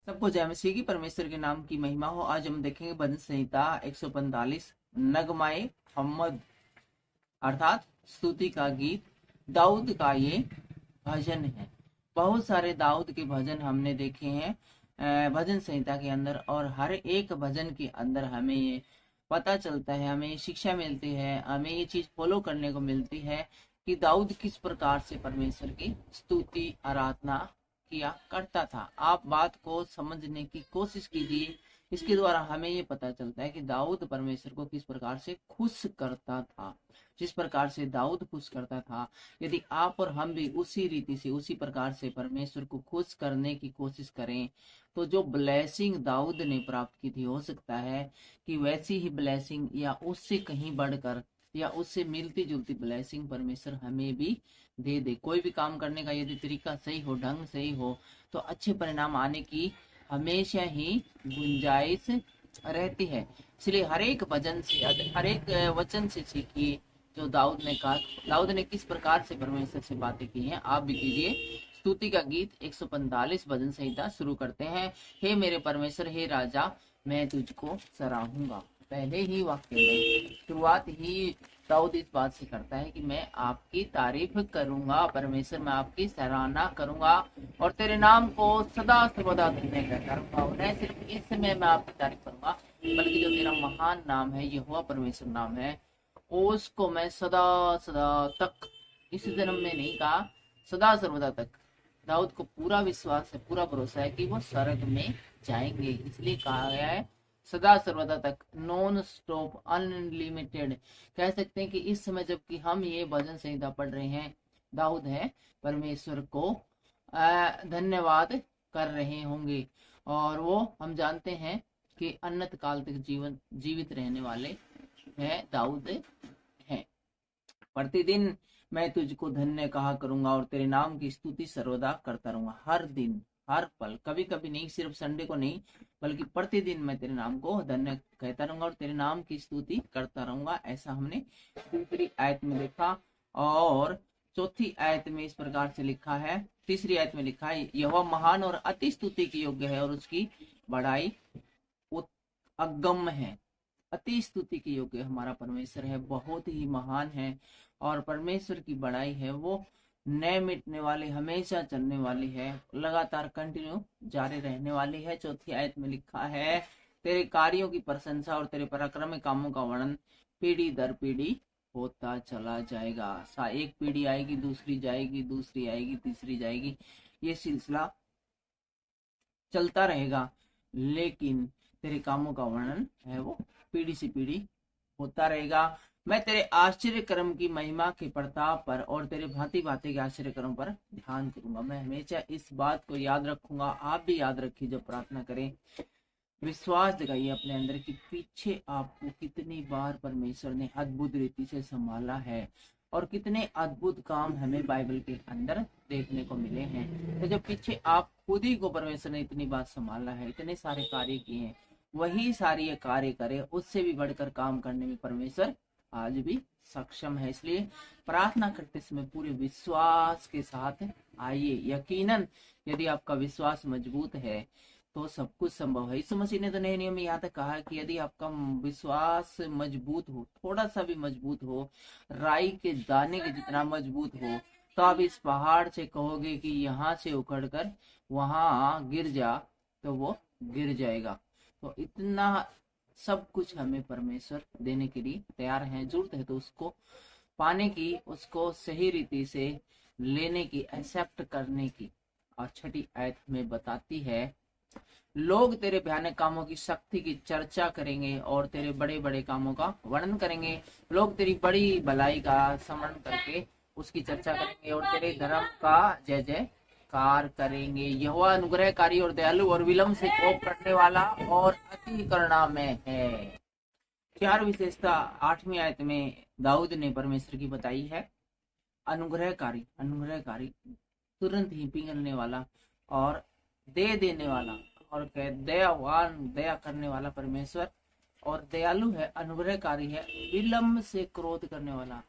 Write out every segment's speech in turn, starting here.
सबको जय मसीह की। परमेश्वर के नाम की महिमा हो। आज हम देखेंगे भजन संहिता 145 नगमाए मोहम्मद अर्थात स्तुति का गीत। दाऊद का ये भजन है। बहुत सारे दाऊद के भजन हमने देखे हैं भजन संहिता के अंदर, और हर एक भजन के अंदर हमें ये पता चलता है, हमें ये शिक्षा मिलती है, हमें ये चीज फॉलो करने को मिलती है कि दाऊद किस प्रकार से परमेश्वर की स्तुति आराधना किया करता था। आप बात को समझने की कोशिश कीजिए। इसके द्वारा हमें ये पता चलता है कि दाऊद परमेश्वर को किस प्रकार से खुश करता था। जिस प्रकार से दाऊद खुश करता था, यदि आप और हम भी उसी रीति से, उसी प्रकार से परमेश्वर को खुश करने की कोशिश करें, तो जो ब्लेसिंग दाऊद ने प्राप्त की थी, हो सकता है कि वैसी ही ब्लेसिंग या उससे कहीं बढ़कर या उससे मिलती जुलती ब्लेसिंग परमेश्वर हमें भी दे दे। कोई भी काम करने का यदि तरीका सही हो, ढंग सही हो, तो अच्छे परिणाम आने की हमेशा ही गुंजाइश रहती है। इसलिए हर एक भजन से, हर एक वचन से सीखिए जो दाऊद ने कहा। दाऊद ने किस प्रकार से परमेश्वर से बातें की हैं, आप भी कीजिए। स्तुति का गीत 145 भजन संहिता शुरू करते हैं। हे मेरे परमेश्वर, हे राजा, मैं तुझको सराहूंगा। पहले ही वाक्य में शुरुआत ही दाऊद इस बात से करता है कि मैं आपकी तारीफ करूंगा परमेश्वर, मैं आपकी सराहना करूंगा और तेरे नाम को सदा सर्वदा धन्य करूंगा। न सिर्फ इस समय मैं आपकी तारीफ करूंगा, बल्कि जो तेरा महान नाम है, यहोवा परमेश्वर नाम है, उसको मैं सदा सदा तक, इस जन्म में नहीं कहा, सदा सर्वदा तक। दाऊद को पूरा विश्वास है, पूरा भरोसा है कि वो स्वर्ग में जाएंगे, इसलिए कहा गया है सदा सर्वदा तक, नॉन स्टॉप, अनलिमिटेड। कह सकते हैं कि इस समय जबकि हम ये भजन संहिता पढ़ रहे हैं, दाऊद है परमेश्वर को धन्यवाद कर रहे होंगे, और वो हम जानते हैं कि अनंत काल तक जीवित रहने वाले है दाऊद है। प्रतिदिन मैं तुझको धन्य कहा करूंगा और तेरे नाम की स्तुति सर्वदा करता रहूंगा। हर दिन, हर पल, कभी कभी नहीं, सिर्फ संडे को नहीं, बल्कि प्रतिदिन मैं तेरे नाम को धन्य कहता रहूंगा और तेरे नाम की स्तुति करता रहूंगा। ऐसा हमने दूसरी आयत में देखा। और चौथी आयत में इस प्रकार से लिखा है, तीसरी आयत में लिखा है, यह महान और अति स्तुति की योग्य है और उसकी बड़ाई अगम्य है। अति स्तुति के योग्य हमारा परमेश्वर है, बहुत ही महान है, और परमेश्वर की बड़ाई है वो न मिटने वाली, हमेशा चलने वाली है, लगातार कंटिन्यू जारी रहने वाली है। चौथी आयत में लिखा है, तेरे कार्यों की प्रशंसा और तेरे पराक्रम कामों का वर्णन पीढ़ी दर पीढ़ी होता चला जाएगा। एक पीढ़ी आएगी, दूसरी जाएगी, दूसरी आएगी, तीसरी जाएगी, ये सिलसिला चलता रहेगा, लेकिन तेरे कामों का वर्णन है वो पीढ़ी से पीढ़ी होता रहेगा। मैं तेरे आश्चर्य कर्म की महिमा के प्रताप पर और तेरे भांति भांति के आश्चर्य कर्म पर ध्यान करूंगा। मैं हमेशा इस बात को याद रखूंगा, आप भी याद रखिए जब प्रार्थना करें। विश्वास दिखाइए अपने अंदर कि पीछे आपको कितनी बार परमेश्वर ने अद्भुत रीति से संभाला है, और कितने अद्भुत काम हमें बाइबल के अंदर देखने को मिले हैं। तो जब पीछे आप खुद ही को परमेश्वर ने इतनी बात संभाला है, इतने सारे कार्य किए हैं, वही सारे कार्य करे, उससे भी बढ़कर काम करने में परमेश्वर आज भी सक्षम है। इसलिए प्रार्थना करते समय पूरे विश्वास के साथ आइए। यकीनन यदि आपका विश्वास मजबूत है तो सब कुछ संभव है। यीशु मसीह ने तो नए नियम में यहाँ तक कहा कि यदि आपका विश्वास मजबूत हो, थोड़ा सा भी मजबूत हो, राई के दाने के जितना मजबूत हो, तो आप इस पहाड़ से कहोगे कि यहाँ से उखड़कर वहां गिर जा, तो वो गिर जाएगा। तो इतना सब कुछ हमें परमेश्वर देने के लिए तैयार है। जरूरत है तो उसको पाने की, उसको सही रीति से लेने की, एक्सेप्ट करने की। और छठी आयत में बताती है, लोग तेरे भयानक कामों की शक्ति की चर्चा करेंगे और तेरे बड़े बड़े कामों का वर्णन करेंगे। लोग तेरी बड़ी भलाई का स्मरण करके उसकी चर्चा करेंगे और तेरे धर्म का जय जयकार करेंगे। यहोवा अनुग्रहकारी और दयालु और विलम्ब से कोप करने वाला और अति करुणामय है। चार विशेषता 8वीं आयत में दाऊद ने परमेश्वर की बताई है। अनुग्रहकारी, अनुग्रहकारी, तुरंत ही पिघलने वाला और दे देने वाला, और दयावान, दया करने वाला परमेश्वर, और दयालु है, अनुग्रहकारी है, विलम्ब से क्रोध करने वाला।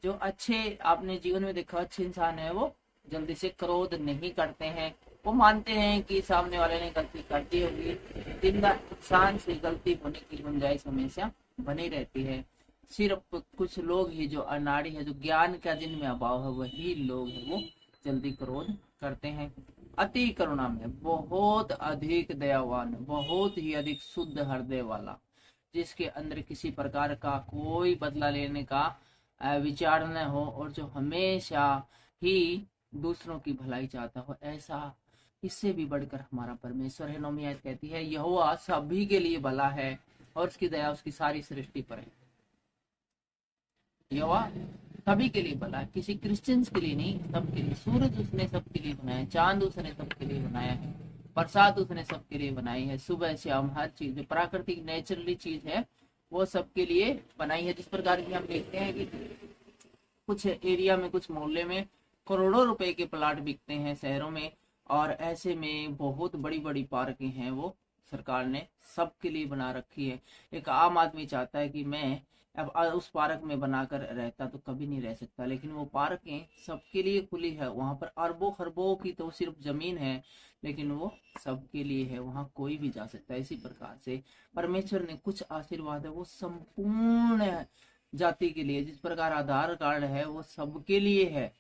जो अच्छे आपने जीवन में देखा अच्छे इंसान है, वो जल्दी से क्रोध नहीं करते हैं, वो मानते हैं कि सामने वाले ने गलती कर दी होगी, जिंदा इंसान से गलती होने की गुंजाइश हमेशा बनी रहती है। सिर्फ कुछ लोग ही जो अनाड़ी है, जो ज्ञान का जिनमें अभाव है, वही लोग है वो जल्दी क्रोध करते हैं। अति करुणा में, बहुत अधिक दयावान, बहुत ही अधिक शुद्ध हृदय वाला, जिसके अंदर किसी प्रकार का कोई बदला लेने का विचार न हो, और जो हमेशा ही दूसरों की भलाई चाहता हो, ऐसा इससे भी बढ़कर हमारा परमेश्वर है। नौवीं आयत कहती है, यहोवा सभी के लिए भला है और उसकी दया उसकी सारी सृष्टि पर है। यहोवा सभी के लिए भला है, किसी क्रिश्चियंस के लिए नहीं, सबके लिए। सूरज उसने सबके लिए बनाया, चांद उसने सबके लिए बनाया है, बरसात उसने सबके लिए बनाई है, सुबह शाम हर चीज जो प्राकृतिक नेचुरली चीज है वो सबके लिए बनाई है। जिस प्रकार की हम देखते हैं कि कुछ एरिया में, कुछ मोहल्ले में करोड़ों रुपए के प्लाट बिकते हैं शहरों में, और ऐसे में बहुत बड़ी बड़ी पार्कें हैं वो सरकार ने सबके लिए बना रखी है। एक आम आदमी चाहता है कि मैं अब उस पार्क में बनाकर रहता तो कभी नहीं रह सकता, लेकिन वो पार्कें सबके लिए खुली है, वहां पर अरबों खरबों की तो सिर्फ जमीन है, लेकिन वो सबके लिए है, वहां कोई भी जा सकता है। इसी प्रकार से परमेश्वर ने कुछ आशीर्वाद है वो संपूर्ण जाति के लिए, जिस प्रकार आधार कार्ड है वो सबके लिए है,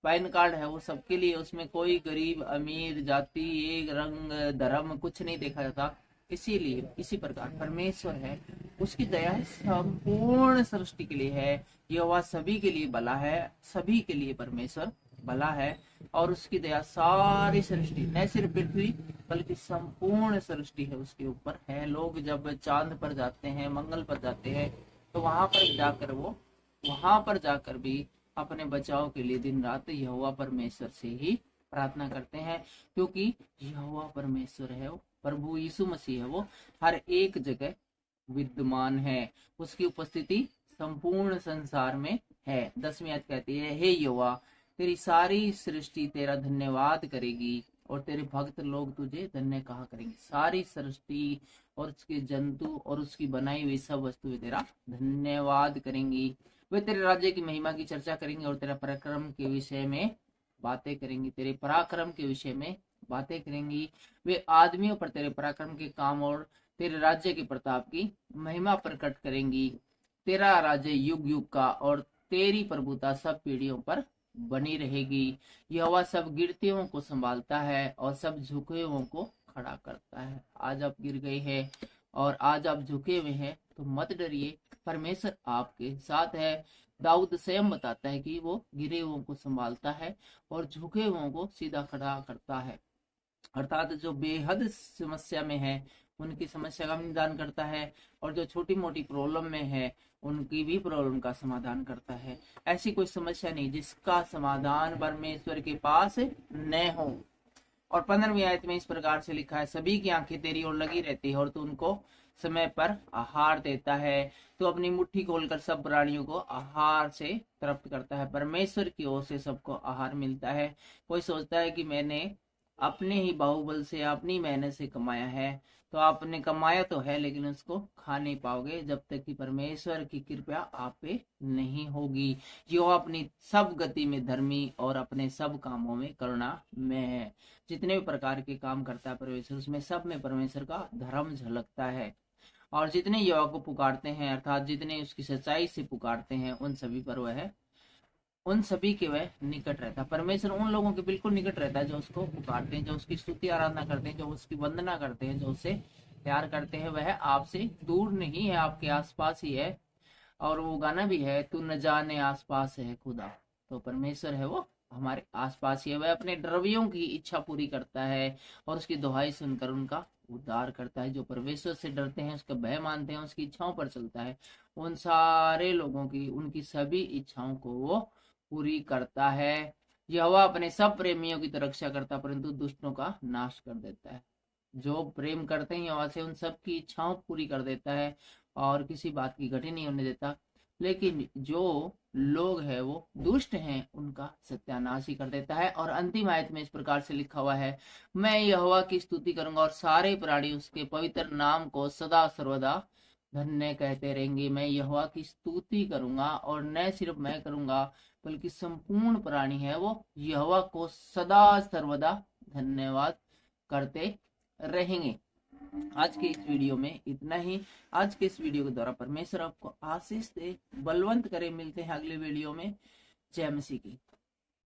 पैन कार्ड है वो सबके लिए, उसमें कोई गरीब अमीर जाति एक रंग धर्म कुछ नहीं देखा जाता। इसीलिए इसी प्रकार परमेश्वर है, उसकी दया संपूर्ण सृष्टि के लिए है, यहोवा सभी के लिए भला है, सभी के लिए परमेश्वर भला है, और उसकी दया सारी सृष्टि, न सिर्फ पृथ्वी बल्कि संपूर्ण सृष्टि है उसके ऊपर है। लोग जब चांद पर जाते हैं, मंगल पर जाते हैं, तो वहां पर जाकर भी अपने बचाव के लिए दिन रात यहोवा परमेश्वर से ही प्रार्थना करते हैं, क्योंकि यहोवा परमेश्वर है, वो प्रभु यीशु मसीह है, वो हर एक जगह विद्यमान है, उसकी उपस्थिति संपूर्ण संसार में है। 10वीं आयत कहती है, हे यहोवा तेरी सारी सृष्टि तेरा धन्यवाद करेगी और तेरे भक्त लोग तुझे धन्य कहा करेंगे। सारी सृष्टि और उसके जंतु और उसकी बनाई हुई सब वस्तुएं तेरा धन्यवाद करेंगी। वे तेरे राज्य की महिमा की चर्चा करेंगे और तेरा पराक्रम के विषय में बातें करेंगी, तेरे पराक्रम के विषय में बातें करेंगी। वे आदमियों पर तेरे पराक्रम के काम और तेरे राज्य के प्रताप की महिमा प्रकट करेंगी। तेरा राज्य युग युग का और तेरी प्रभुता सब पीढ़ियों पर बनी रहेगी। यहोवा सब गिरते हुओं को संभालता है और सब झुके हुओं को खड़ा करता है। आज आप गिर गए हैं और आज आप झुके हुए हैं तो मत डरिए, परमेश्वर आपके साथ है। दाऊद स्वयं बताता है कि वो गिरे हुओं को संभालता है और झुके हुओं को सीधा खड़ा करता है, अर्थात जो बेहद समस्या में है उनकी समस्या का निदान करता है, और जो छोटी मोटी प्रॉब्लम में है उनकी भी प्रॉब्लम का समाधान करता है। ऐसी कोई समस्या नहीं जिसका समाधान परमेश्वर के पास न हो। और 15वीं आयत में इस प्रकार से लिखा है, सभी की आंखें तेरी ओर लगी रहती है और तू उनको समय पर आहार देता है। तो अपनी मुट्ठी खोलकर सब प्राणियों को आहार से तृप्त करता है। परमेश्वर की ओर से सबको आहार मिलता है। कोई सोचता है कि मैंने अपने ही बाहुबल से अपनी मेहनत से कमाया है, तो आपने कमाया तो है लेकिन उसको खा नहीं पाओगे जब तक कि परमेश्वर की कृपा आप पे नहीं होगी। जो अपनी सब गति में धर्मी और अपने सब कामों में करुणा में है। जितने भी प्रकार के काम करता है परमेश्वर, उसमें सब में परमेश्वर का धर्म झलकता है। और जितने यहोवा को पुकारते हैं, अर्थात जितने उसकी सच्चाई से पुकारते हैं, उन सभी के वह निकट रहता है। परमेश्वर उन लोगों के बिल्कुल निकट रहता है जो उसको पुकारते हैं, जो उसकी स्तुति आराधना करते हैं, जो उसकी वंदना करते हैं, जो उससे प्यार करते हैं। वह आपसे दूर नहीं है, आपके आसपास ही है। और वो गाना भी है, तू न जाने आसपास है खुदा। तो परमेश्वर है वो हमारे आसपास ही है। वह अपने द्रव्यों की इच्छा पूरी करता है और उसकी दुहाई सुनकर उनका उद्धार करता है। जो परमेश्वर से डरते हैं, उसका भय मानते हैं, उसकी इच्छाओं पर चलता है, उन सारे लोगों की उनकी सभी इच्छाओं को वो पूरी करता है। यहोवा अपने सब प्रेमियों की तो रक्षा करता, परंतु दुष्टों का नाश कर देता है। जो प्रेम करते हैं यहोवा से, उन सब की इच्छाओं पूरी कर देता है और किसी बात की घटी नहीं होने देता। लेकिन जो लोग हैं वो दुष्ट हैं, उनका सत्यानाश ही कर देता है। और अंतिम आयत में इस प्रकार से लिखा हुआ है, मैं यहोवा की स्तुति करूंगा और सारे प्राणी उसके पवित्र नाम को सदा सर्वदा धन्य कहते रहेंगे। मैं यहोवा की स्तुति करूंगा, और न सिर्फ मैं करूंगा बल्कि संपूर्ण प्राणी है वो यहोवा को सदा सर्वदा धन्यवाद करते रहेंगे। आज के इस वीडियो में इतना ही। आज के इस वीडियो के द्वारा परमेश्वर आपको आशीष दे, बलवंत करे। मिलते हैं अगले वीडियो में। जय मसीह की।